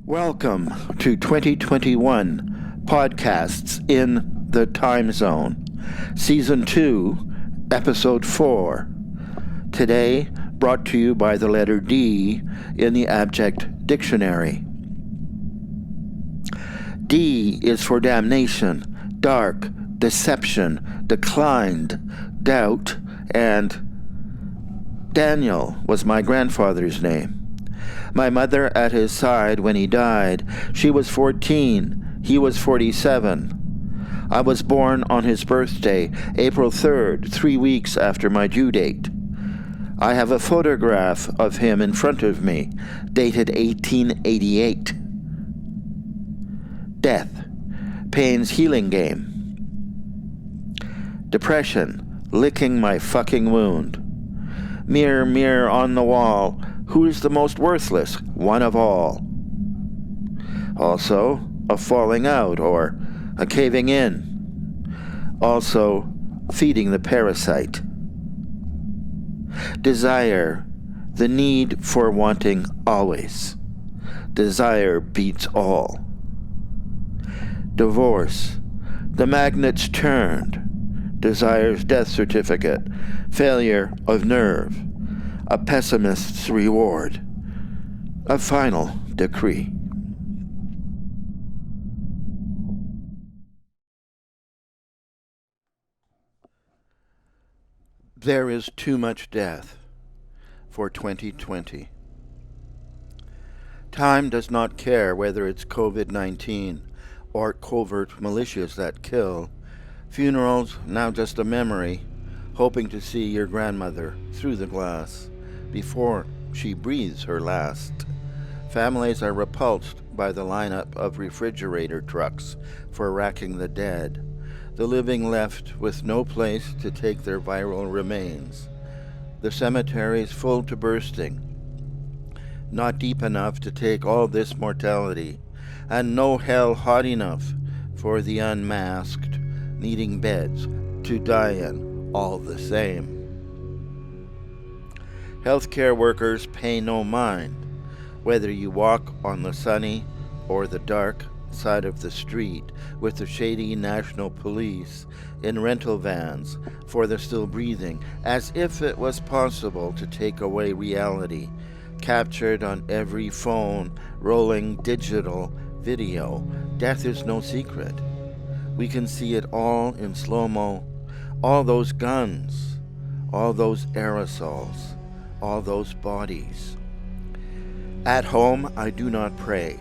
Welcome to 2021 Podcasts in the Time Zone, Season 2, Episode 4. Today, brought to you by the letter D in the Abject Dictionary. D is for damnation, dark, deception, declined, doubt, and Daniel was my grandfather's name. My mother at his side when he died. She was 14. He was 47. I was born on his birthday, April 3rd, 3 weeks after my due date. I have a photograph of him in front of me, dated 1888. Death, Pain's healing game. Depression, licking my fucking wound. Mirror, mirror on the wall, who is the most worthless one of all? Also, a falling out or a caving in. Also, feeding the parasite. Desire, the need for wanting always. Desire beats all. Divorce, the magnets turned. Desire's death certificate. Failure of nerve. A pessimist's reward. A final decree. There is too much death for 2020. Time does not care whether it's COVID-19 or covert militias that kill. Funerals, now just a memory, hoping to see your grandmother through the glass before she breathes her last. Families are repulsed by the lineup of refrigerator trucks for racking the dead, the living left with no place to take their viral remains. The cemeteries full to bursting, not deep enough to take all this mortality, and no hell hot enough for the unmasked, needing beds to die in all the same. Healthcare workers pay no mind whether you walk on the sunny or the dark side of the street with the shady national police in rental vans for the still breathing, as if it was possible to take away reality, captured on every phone, rolling digital video. Death is no secret. We can see it all in slow-mo, all those guns, all those aerosols, all those bodies. At home, I do not pray.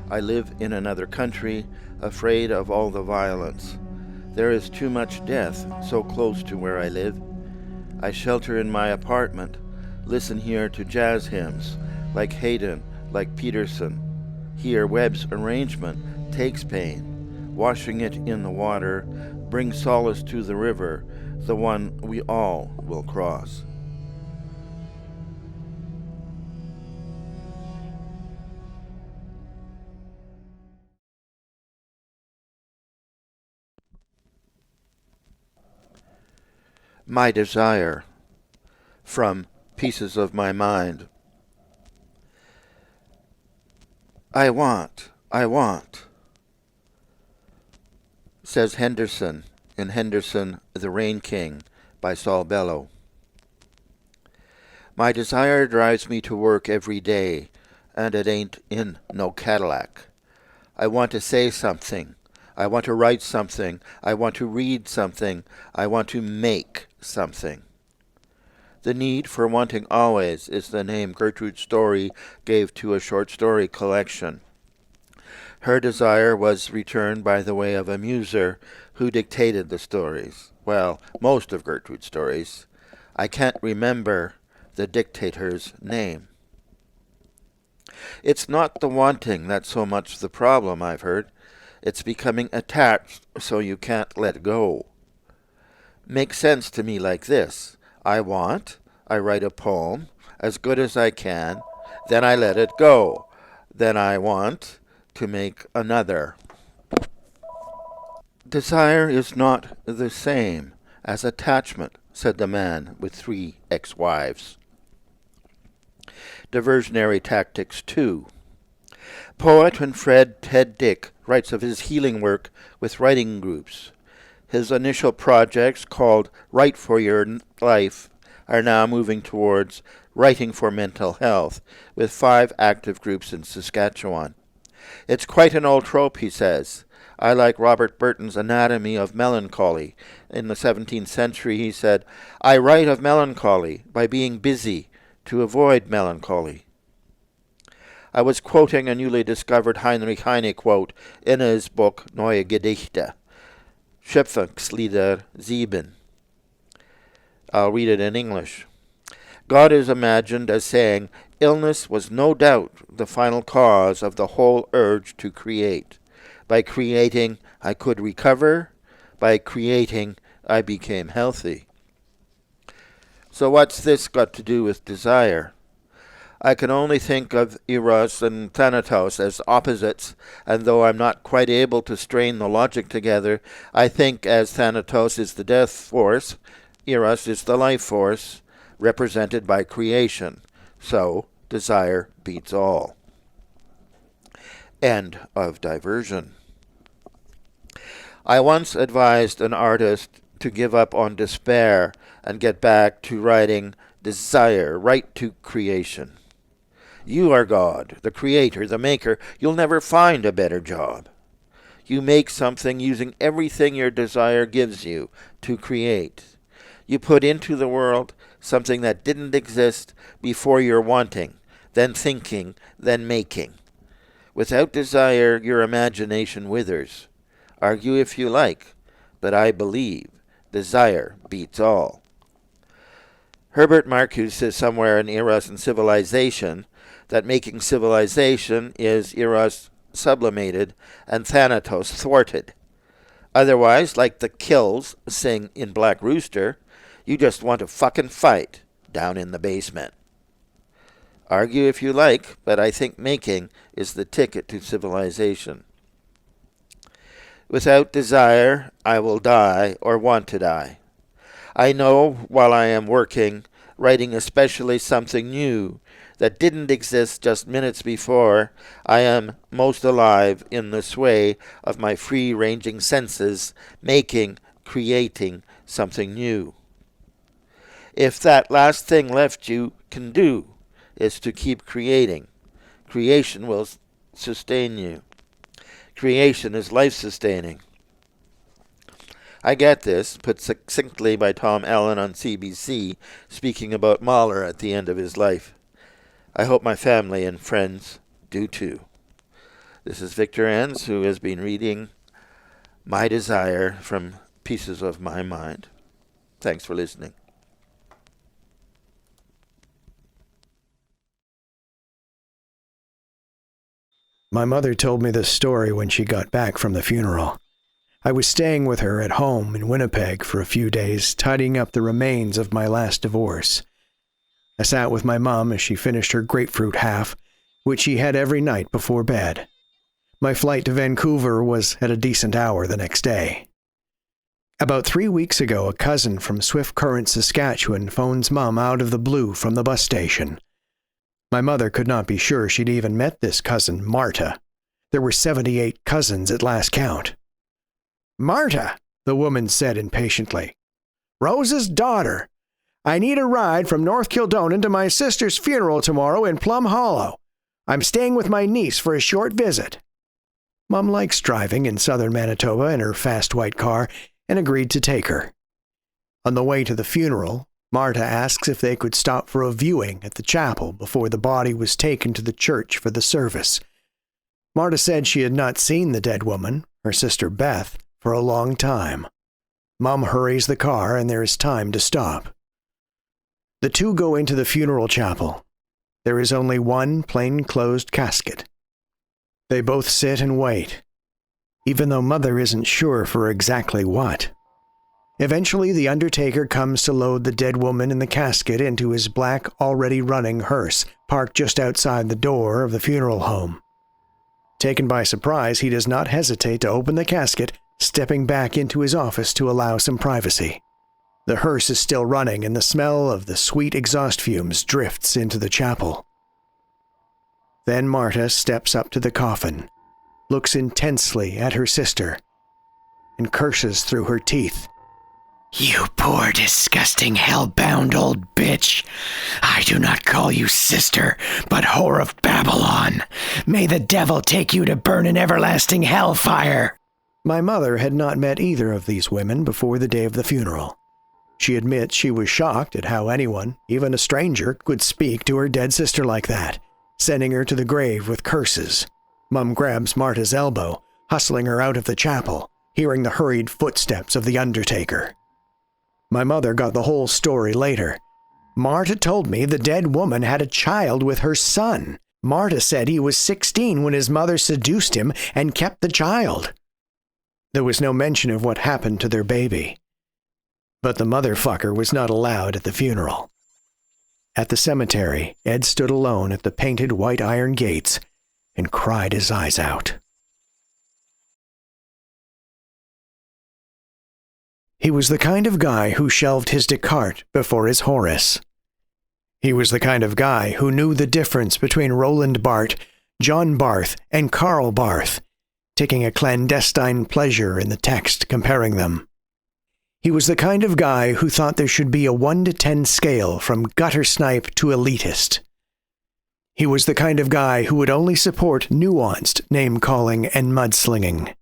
I live in another country, afraid of all the violence. There is too much death so close to where I live. I shelter in my apartment, listen here to jazz hymns, like Haydn, like Peterson. Here, Webb's arrangement takes pain, washing it in the water, brings solace to the river, the one we all will cross. My desire, from Pieces of My Mind. I want, says Henderson in Henderson, The Rain King by Saul Bellow. My desire drives me to work every day, and it ain't in no Cadillac. I want to say something. I want to write something. I want to read something. I want to make something. The need for wanting always is the name Gertrude Story gave to a short story collection. Her desire was returned by the way of a muser who dictated the stories. Well, most of Gertrude's stories. I can't remember the dictator's name. It's not the wanting that's so much the problem, I've heard. It's becoming attached so you can't let go. Makes sense to me like this. I want, I write a poem as good as I can, then I let it go. Then I want to make another. Desire is not the same as attachment, said the man with 3 ex-wives. Diversionary tactics 2. Poet and Fred Ted Dick writes of his healing work with writing groups. His initial projects, called Write for Your Life, are now moving towards Writing for Mental Health, with 5 active groups in Saskatchewan. It's quite an old trope, he says. I like Robert Burton's Anatomy of Melancholy. In the 17th century, he said, I write of melancholy by being busy to avoid melancholy. I was quoting a newly discovered Heinrich Heine quote in his book Neue Gedichte, Schöpfungslieder 7. I'll read it in English. God is imagined as saying, illness was no doubt the final cause of the whole urge to create. By creating, I could recover. By creating, I became healthy. So what's this got to do with desire? I can only think of Eros and Thanatos as opposites, and though I'm not quite able to strain the logic together, I think as Thanatos is the death force, Eros is the life force, represented by creation. So, desire beats all. End of diversion. I once advised an artist to give up on despair and get back to writing desire, right to creation. You are God, the creator, the maker. You'll never find a better job. You make something using everything your desire gives you to create. You put into the world something that didn't exist before your wanting, then thinking, then making. Without desire, your imagination withers. Argue if you like, but I believe desire beats all. Herbert Marcuse says somewhere in Eros and Civilization that making civilization is Eros sublimated and Thanatos thwarted. Otherwise, like the Kills sing in Black Rooster, you just want to fucking fight down in the basement. Argue if you like, but I think making is the ticket to civilization. Without desire, I will die or want to die. I know while I am working, writing especially something new that didn't exist just minutes before, I am most alive in the sway of my free-ranging senses, making, creating something new. If that last thing left you can do is to keep creating, creation will sustain you. Creation is life-sustaining. I Get This, put succinctly by Tom Allen on CBC, speaking about Mahler at the end of his life. I hope my family and friends do too. This is Victor Enns, who has been reading My Desire from Pieces of My Mind. Thanks for listening. My mother told me this story when she got back from the funeral. I was staying with her at home in Winnipeg for a few days, tidying up the remains of my last divorce. I sat with my mom as she finished her grapefruit half, which she had every night before bed. My flight to Vancouver was at a decent hour the next day. About 3 weeks ago, a cousin from Swift Current, Saskatchewan, phones Mom out of the blue from the bus station. My mother could not be sure she'd even met this cousin, Marta. There were 78 cousins at last count. "Marta," the woman said impatiently. "Rose's daughter. I need a ride from North Kildonan to my sister's funeral tomorrow in Plum Hollow. I'm staying with my niece for a short visit." Mom likes driving in southern Manitoba in her fast white car and agreed to take her. On the way to the funeral, Marta asks if they could stop for a viewing at the chapel before the body was taken to the church for the service. Marta said she had not seen the dead woman, her sister Beth, for a long time. Mom hurries the car and there is time to stop. The two go into the funeral chapel. There is only one plain-closed casket. They both sit and wait, even though Mother isn't sure for exactly what. Eventually, the undertaker comes to load the dead woman in the casket into his black, already running hearse, parked just outside the door of the funeral home. Taken by surprise, he does not hesitate to open the casket, stepping back into his office to allow some privacy. The hearse is still running, and the smell of the sweet exhaust fumes drifts into the chapel. Then Marta steps up to the coffin, looks intensely at her sister, and curses through her teeth. You poor, disgusting, hell-bound old bitch. I do not call you sister, but whore of Babylon. May the devil take you to burn in everlasting hellfire. My mother had not met either of these women before the day of the funeral. She admits she was shocked at how anyone, even a stranger, could speak to her dead sister like that, sending her to the grave with curses. Mum grabs Marta's elbow, hustling her out of the chapel, hearing the hurried footsteps of the undertaker. My mother got the whole story later. Marta told me the dead woman had a child with her son. Marta said he was 16 when his mother seduced him and kept the child. There was no mention of what happened to their baby. But the motherfucker was not allowed at the funeral. At the cemetery, Ed stood alone at the painted white iron gates and cried his eyes out. He was the kind of guy who shelved his Descartes before his Horace. He was the kind of guy who knew the difference between Roland Barthes, John Barth, and Karl Barth, taking a clandestine pleasure in the text comparing them. He was the kind of guy who thought there should be a 1 to 10 scale from gutter snipe to elitist. He was the kind of guy who would only support nuanced name-calling and mudslinging.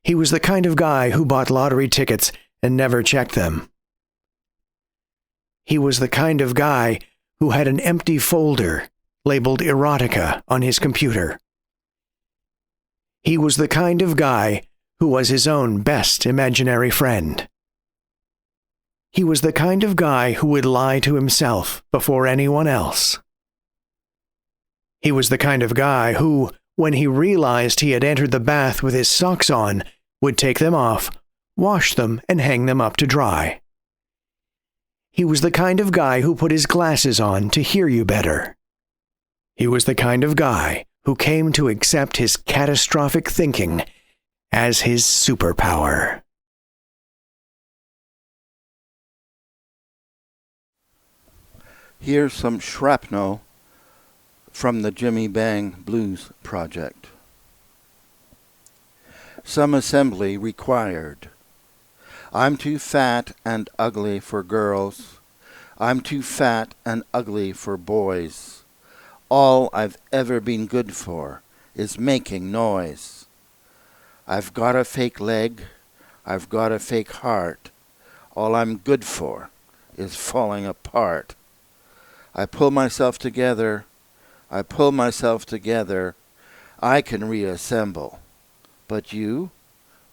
He was the kind of guy who bought lottery tickets and never checked them. He was the kind of guy who had an empty folder labeled erotica on his computer. He was the kind of guy who was his own best imaginary friend. He was the kind of guy who would lie to himself before anyone else. He was the kind of guy who, when he realized he had entered the bath with his socks on, would take them off, wash them, and hang them up to dry. He was the kind of guy who put his glasses on to hear you better. He was the kind of guy who came to accept his catastrophic thinking as his superpower. Here's some shrapnel from the Jimmy Bang Blues Project. Some assembly required. I'm too fat and ugly for girls. I'm too fat and ugly for boys. All I've ever been good for is making noise. I've got a fake leg. I've got a fake heart. All I'm good for is falling apart. I pull myself together. I pull myself together. I can reassemble. But you?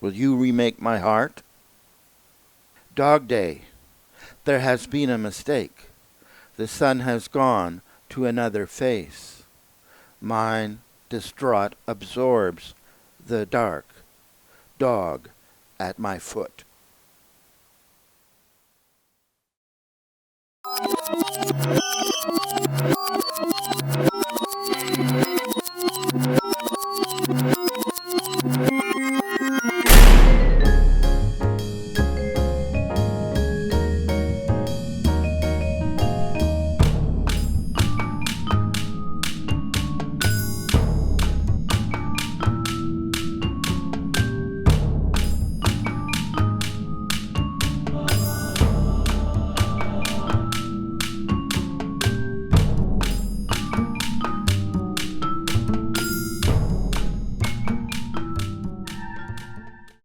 Will you remake my heart? Dog Day. There has been a mistake. The sun has gone to another face. Mine, distraught, absorbs the dark. Dog at my foot.